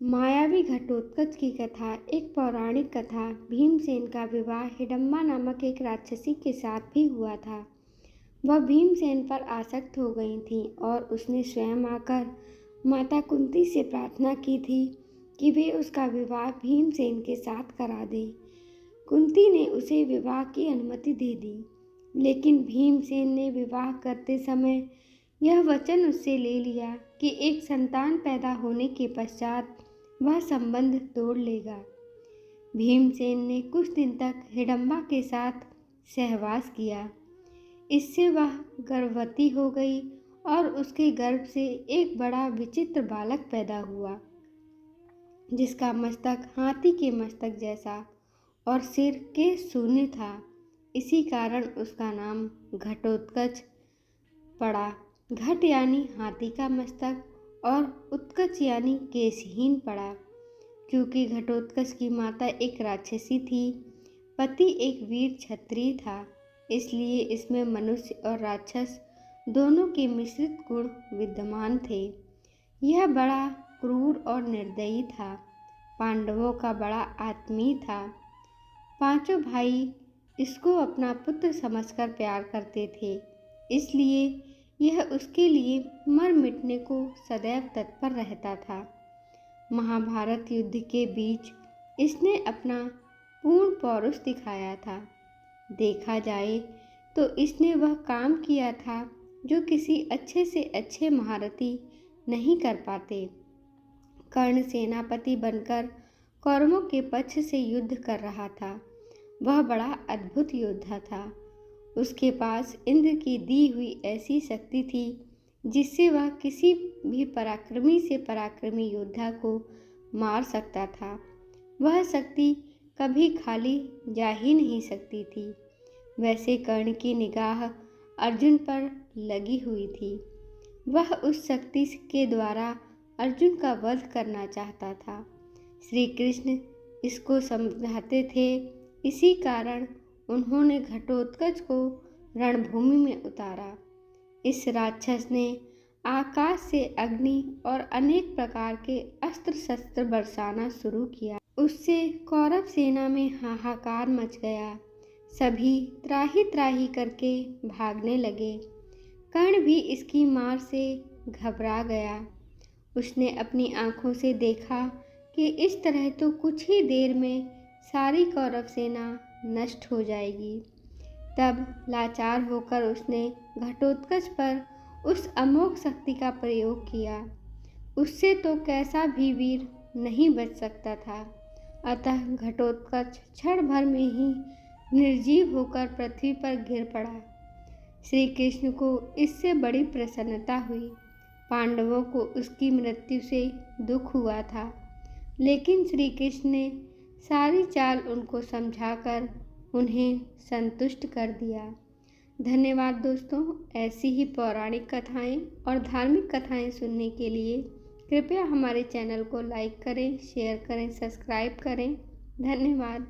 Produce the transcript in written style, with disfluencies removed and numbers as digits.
मायावी घटोत्कच की कथा। एक पौराणिक कथा। भीमसेन का विवाह हिडम्बा नामक एक राक्षसी के साथ भी हुआ था। वह भीमसेन पर आसक्त हो गई थी और उसने स्वयं आकर माता कुंती से प्रार्थना की थी कि वे उसका विवाह भीमसेन के साथ करा दें। कुंती ने उसे विवाह की अनुमति दे दी, लेकिन भीमसेन ने विवाह करते समय यह वचन उससे ले लिया कि एक संतान पैदा होने के पश्चात वह संबंध तोड़ लेगा। भीमसेन ने कुछ दिन तक हिडम्बा के साथ सहवास किया। इससे वह गर्भवती हो गई और उसके गर्भ से एक बड़ा विचित्र बालक पैदा हुआ, जिसका मस्तक हाथी के मस्तक जैसा और सिर के शून्य था। इसी कारण उसका नाम घटोत्कच पड़ा। घट यानी हाथी का मस्तक और उत्कच यानी केशहीन पड़ा। क्योंकि घटोत्कच की माता एक राक्षसी थी, पति एक वीर क्षत्रिय था, इसलिए इसमें मनुष्य और राक्षस दोनों के मिश्रित गुण विद्यमान थे। यह बड़ा क्रूर और निर्दयी था। पांडवों का बड़ा आत्मीय था। पांचों भाई इसको अपना पुत्र समझकर प्यार करते थे, इसलिए यह उसके लिए मर मिटने को सदैव तत्पर रहता था। महाभारत युद्ध के बीच इसने अपना पूर्ण पौरुष दिखाया था। देखा जाए तो इसने वह काम किया था जो किसी अच्छे से अच्छे महारथी नहीं कर पाते। कर्ण सेनापति बनकर कौरवों के पक्ष से युद्ध कर रहा था। वह बड़ा अद्भुत योद्धा था। उसके पास इंद्र की दी हुई ऐसी शक्ति थी जिससे वह किसी भी पराक्रमी से पराक्रमी योद्धा को मार सकता था। वह शक्ति कभी खाली जा ही नहीं सकती थी। वैसे कर्ण की निगाह अर्जुन पर लगी हुई थी। वह उस शक्ति के द्वारा अर्जुन का वध करना चाहता था। श्री कृष्ण इसको समझाते थे। इसी कारण उन्होंने घटोत्कच को रणभूमि में उतारा। इस राक्षस ने आकाश से अग्नि और अनेक प्रकार के अस्त्र शस्त्र बरसाना शुरू किया। उससे कौरव सेना में हाहाकार मच गया। सभी त्राही त्राही करके भागने लगे। कर्ण भी इसकी मार से घबरा गया। उसने अपनी आंखों से देखा कि इस तरह तो कुछ ही देर में सारी कौरव सेना नष्ट हो जाएगी। तब लाचार होकर उसने घटोत्कच पर उस अमोघ शक्ति का प्रयोग किया। उससे तो कैसा भी वीर नहीं बच सकता था। अतः घटोत्कच क्षण भर में ही निर्जीव होकर पृथ्वी पर गिर पड़ा। श्री कृष्ण को इससे बड़ी प्रसन्नता हुई। पांडवों को उसकी मृत्यु से दुख हुआ था, लेकिन श्री कृष्ण ने सारी चाल उनको समझाकर उन्हें संतुष्ट कर दिया। धन्यवाद दोस्तों। ऐसी ही पौराणिक कथाएं और धार्मिक कथाएं सुनने के लिए कृपया हमारे चैनल को लाइक करें, शेयर करें, सब्सक्राइब करें। धन्यवाद।